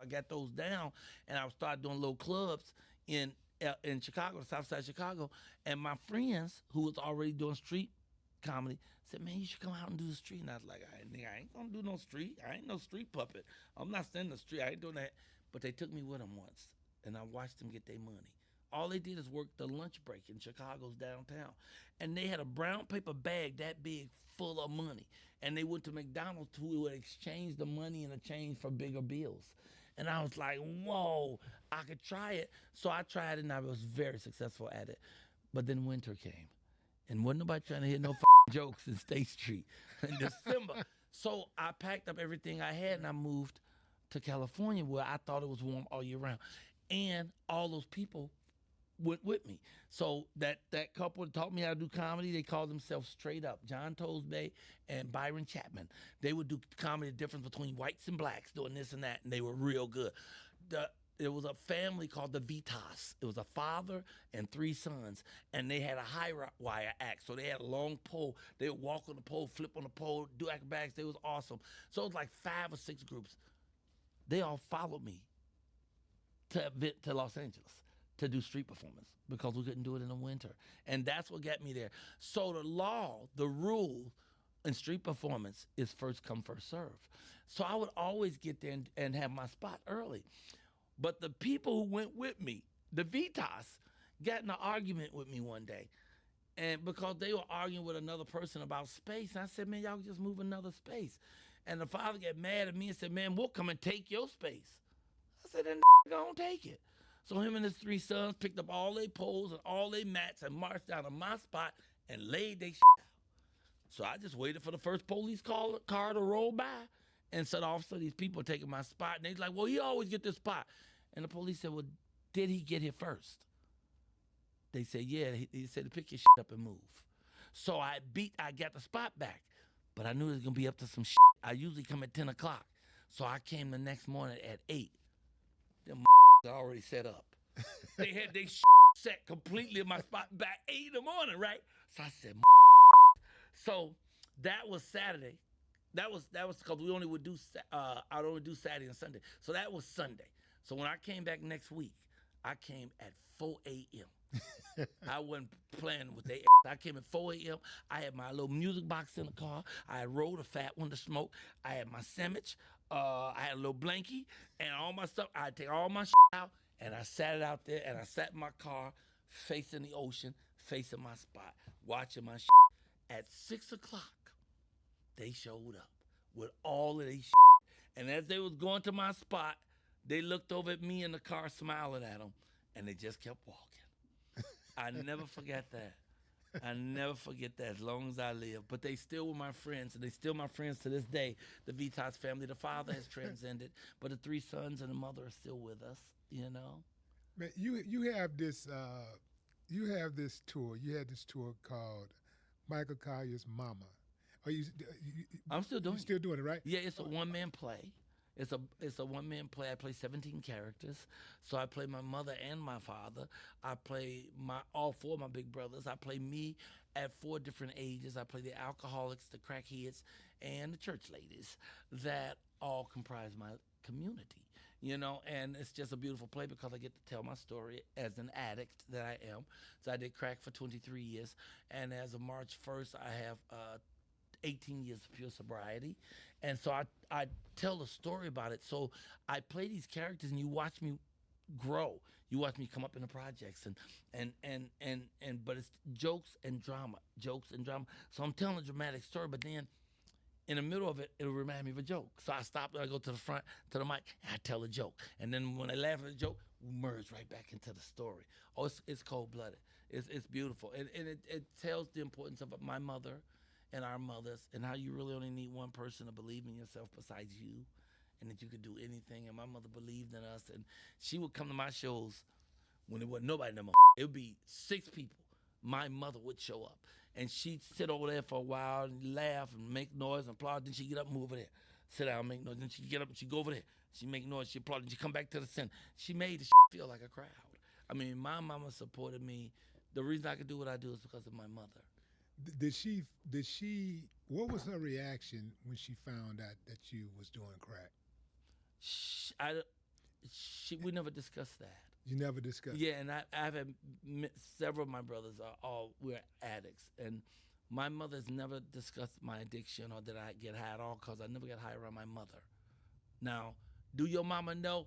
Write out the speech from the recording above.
got those down, and I started doing little clubs in Chicago, the South Side of Chicago, and my friends who was already doing street comedy said, "Man, you should come out and do the street." And I was like, I ain't gonna do no street. I ain't no street puppet. I'm not standing the street. I ain't doing that. But they took me with them once, and I watched them get their money. All they did is work the lunch break in Chicago's downtown. And they had a brown paper bag that big full of money. And they went to McDonald's who would exchange the money in exchange for bigger bills. And I was like, whoa, I could try it. So I tried it, and I was very successful at it. But then winter came. And wasn't nobody trying to hit no jokes in State Street in December. So I packed up everything I had, and I moved to California where I thought it was warm all year round. And all those people went with me. So that couple that taught me how to do comedy, they called themselves Straight Up. John Tosbay and Byron Chapman. They would do comedy, the difference between whites and blacks, doing this and that, and they were real good. There was a family called the Vitos. It was a father and 3 sons, and they had a high wire act. So they had a long pole. They would walk on the pole, flip on the pole, do acrobatics. It was awesome. So it was like 5 or 6 groups. They all followed me to Los Angeles to do street performance because we couldn't do it in the winter. And that's what got me there. So the law, the rule in street performance is first come, first serve. So I would always get there and have my spot early. But the people who went with me, the Vitas, got in an argument with me one day. And because they were arguing with another person about space, and I said, man, y'all just move another space. And the father got mad at me and said, man, we'll come and take your space. I said, then gonna take it. So him and his 3 sons picked up all their poles and all their mats and marched down to my spot and laid their out. So I just waited for the first police car to roll by and said, officer, these people are taking my spot. And they's like, well, he always get this spot. And the police said, well, did he get here first? They said, yeah. He said to pick your up and move. So I got the spot back. But I knew it was going to be up to some shit. I usually come at 10 o'clock. So I came the next morning at 8. Them already set up. They had their set completely in my spot back 8 in the morning, right? So I said, so that was Saturday. That was because we only would do I'd only do Saturday and Sunday. So that was Sunday. So when I came back next week, I came at 4 a.m. I wasn't playing with they. I came at 4 a.m. I had my little music box in the car. I had rolled a fat one to smoke. I had my sandwich. I had a little blankie and all my stuff. I'd take all my out and I sat it out there and I sat in my car facing the ocean, facing my spot, watching my At 6 o'clock, they showed up with all of these and as they was going to my spot, they looked over at me in the car smiling at them and they just kept walking. I never forget that. I never forget that as long as I live. But they still were my friends, and they still my friends to this day. The Vitas family, the father has transcended, but the 3 sons and the mother are still with us, you know? Man, you have this tour. You had this tour called Michael Colyar's Mama. I'm still doing it. You're still doing it, right? Yeah, it's a one-man play. It's a one-man play. I play 17 characters. So I play my mother and my father. I play all 4 of my big brothers. I play me at 4 different ages. I play the alcoholics, the crackheads, and the church ladies that all comprise my community, you know, and it's just a beautiful play because I get to tell my story as an addict that I am. So I did crack for 23 years, and as of March 1st, I have 18 years of pure sobriety. And so I tell a story about it. So I play these characters and you watch me grow. You watch me come up in the projects and but it's jokes and drama. So I'm telling a dramatic story, but then in the middle of it, it'll remind me of a joke. So I stop and I go to the front, to the mic, and I tell a joke. And then when I laugh at the joke, we merge right back into the story. Oh, it's cold-blooded. It's beautiful. And it tells the importance of my mother and our mothers and how you really only need one person to believe in yourself besides you and that you could do anything. And my mother believed in us. And she would come to my shows when there wasn't nobody no more. It would be 6 people. My mother would show up, and she'd sit over there for a while and laugh and make noise and applaud. Then she'd get up and move over there, sit down, make noise. Then she'd get up and she'd go over there. She'd make noise, she'd applaud, and she'd come back to the center. She made the feel like a crowd. I mean, my mama supported me. The reason I could do what I do is because of my mother. Did she, what was her reaction when she found out that you was doing crack? We never discussed that. You never discussed. Yeah, and I've had several of my brothers we're addicts, and my mother's never discussed my addiction or that I get high at all because I never got high around my mother. Now, do your mama know?